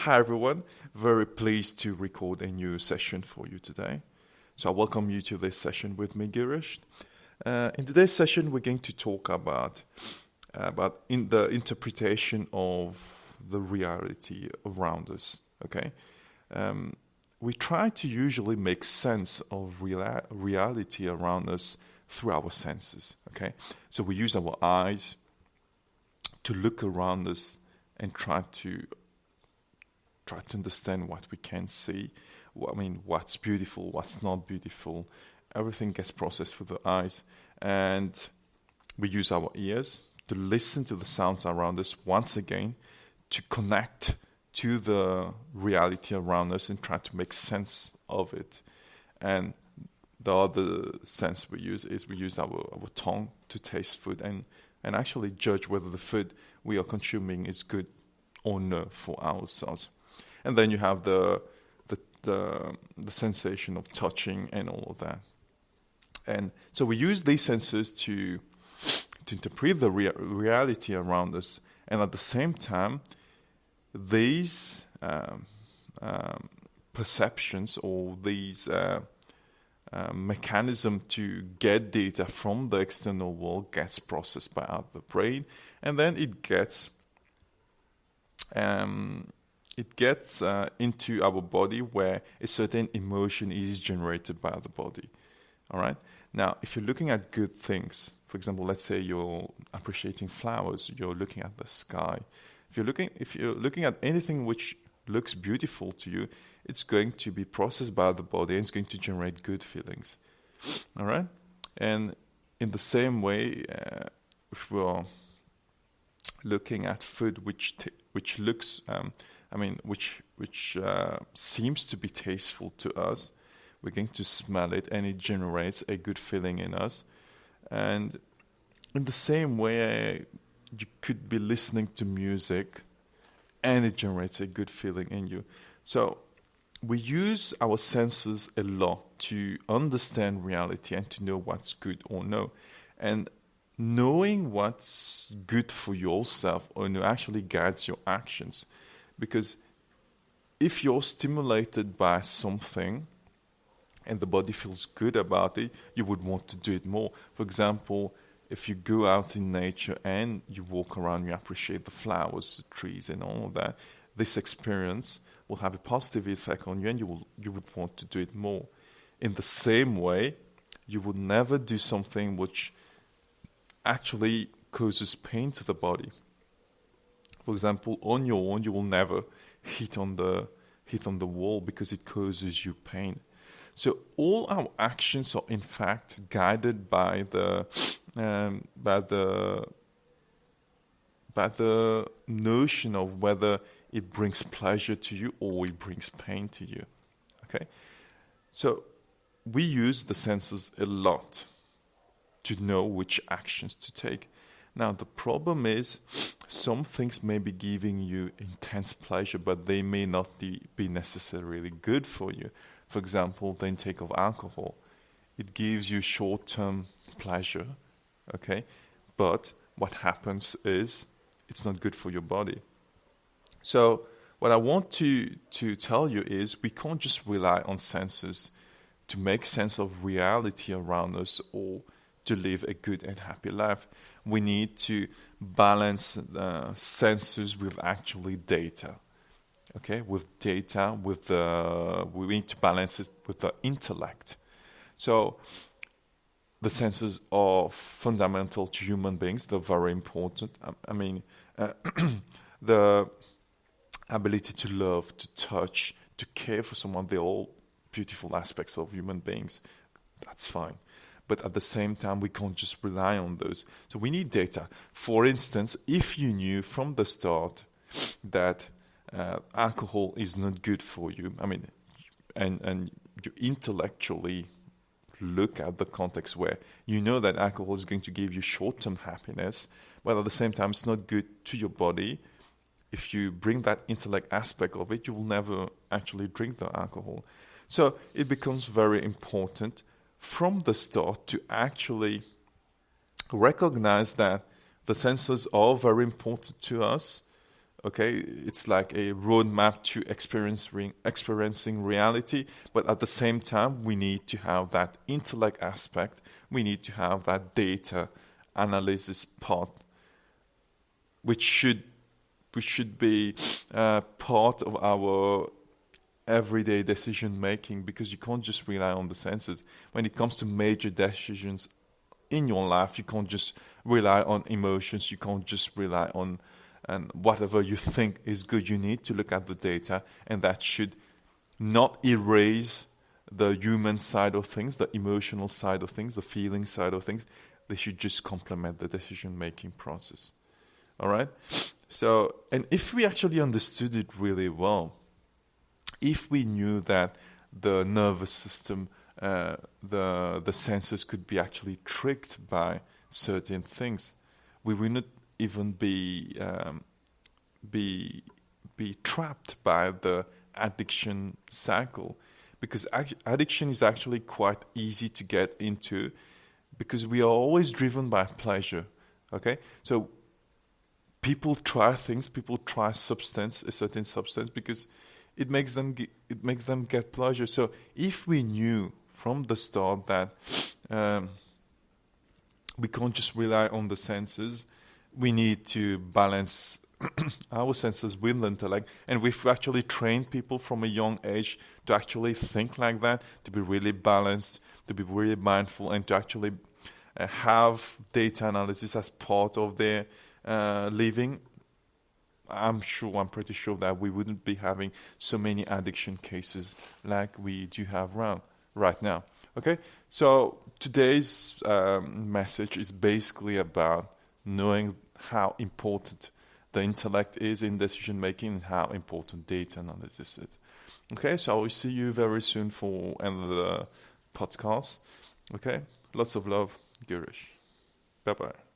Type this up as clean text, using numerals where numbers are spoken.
Hi everyone, very pleased to record a new session for you today. So I welcome you to this session with me, Girish. In today's session, we're going to talk about in the interpretation of the reality around us. Okay, we try to usually make sense of reality around us through our senses. Okay, so we use our eyes to look around us and try to understand what we can see. What's beautiful, what's not beautiful. Everything gets processed through the eyes, and we use our ears to listen to the sounds around us once again, to connect to the reality around us and try to make sense of it. And the other sense we use is we use our tongue to taste food and actually judge whether the food we are consuming is good or no for ourselves. And then you have the sensation of touching and all of that. And so we use these senses to interpret the reality around us, and at the same time, these perceptions or these mechanism to get data from the external world gets processed by the brain, and then it gets into our body, where a certain emotion is generated by the body. All right. Now, if you're looking at good things, for example, let's say you're appreciating flowers, you're looking at the sky. If you're looking at anything which looks beautiful to you, it's going to be processed by the body and it's going to generate good feelings. All right. And in the same way, if we're looking at food which looks, which seems to be tasteful to us, we're going to smell it and it generates a good feeling in us. And in the same way, you could be listening to music and it generates a good feeling in you. So we use our senses a lot to understand reality and to know what's good or no. And knowing what's good for yourself or no actually guides your actions. Because if you're stimulated by something and the body feels good about it, you would want to do it more. For example, if you go out in nature and you walk around, you appreciate the flowers, the trees and all of that, this experience will have a positive effect on you and you would want to do it more. In the same way, you would never do something which actually causes pain to the body. For example, on your own, you will never hit on the wall because it causes you pain. So all our actions are in fact guided by the notion of whether it brings pleasure to you or it brings pain to you. Okay, so we use the senses a lot to know which actions to take. Now, the problem is some things may be giving you intense pleasure, but they may not be necessarily good for you. For example, the intake of alcohol. It gives you short-term pleasure, okay? But what happens is it's not good for your body. So what I want to tell you is we can't just rely on senses to make sense of reality around us or to live a good and happy life. We need to balance senses with actually data. Okay, with data, we need to balance it with the intellect. So the senses are fundamental to human beings. They're very important. The ability to love, to touch, to care for someone, they're all beautiful aspects of human beings. That's fine. But at the same time, we can't just rely on those. So we need data. For instance, if you knew from the start that alcohol is not good for you, and you intellectually look at the context where you know that alcohol is going to give you short-term happiness, but at the same time it's not good to your body. If you bring that intellect aspect of it, you will never actually drink the alcohol. So it becomes very important from the start to actually recognize that the senses are very important to us, Okay, it's like a roadmap to experiencing reality, but at the same time, we need to have that intellect aspect. We need to have that data analysis part, which should be part of our everyday decision making, because you can't just rely on the senses. When it comes to major decisions in your life, you can't just rely on emotions. You can't just rely on and whatever you think is good. You need to look at the data, and that should not erase the human side of things, the emotional side of things, the feeling side of things. They should just complement the decision-making process. All right? So, and if we actually understood it really well, if we knew that the nervous system, the senses could be actually tricked by certain things, we will not even be trapped by the addiction cycle, because addiction is actually quite easy to get into, because we are always driven by pleasure. Okay, so people try things, people try a certain substance, because it makes them get pleasure. So if we knew from the start that we can't just rely on the senses, we need to balance our senses with the intellect. And we've actually trained people from a young age to actually think like that, to be really balanced, to be really mindful, and to actually have data analysis as part of their living. I'm pretty sure that we wouldn't be having so many addiction cases like we do have around right now. Okay, so today's message is basically about knowing how important the intellect is in decision making and how important data analysis is. Okay, so I will see you very soon for another podcast. Okay, lots of love, Girish. Bye bye.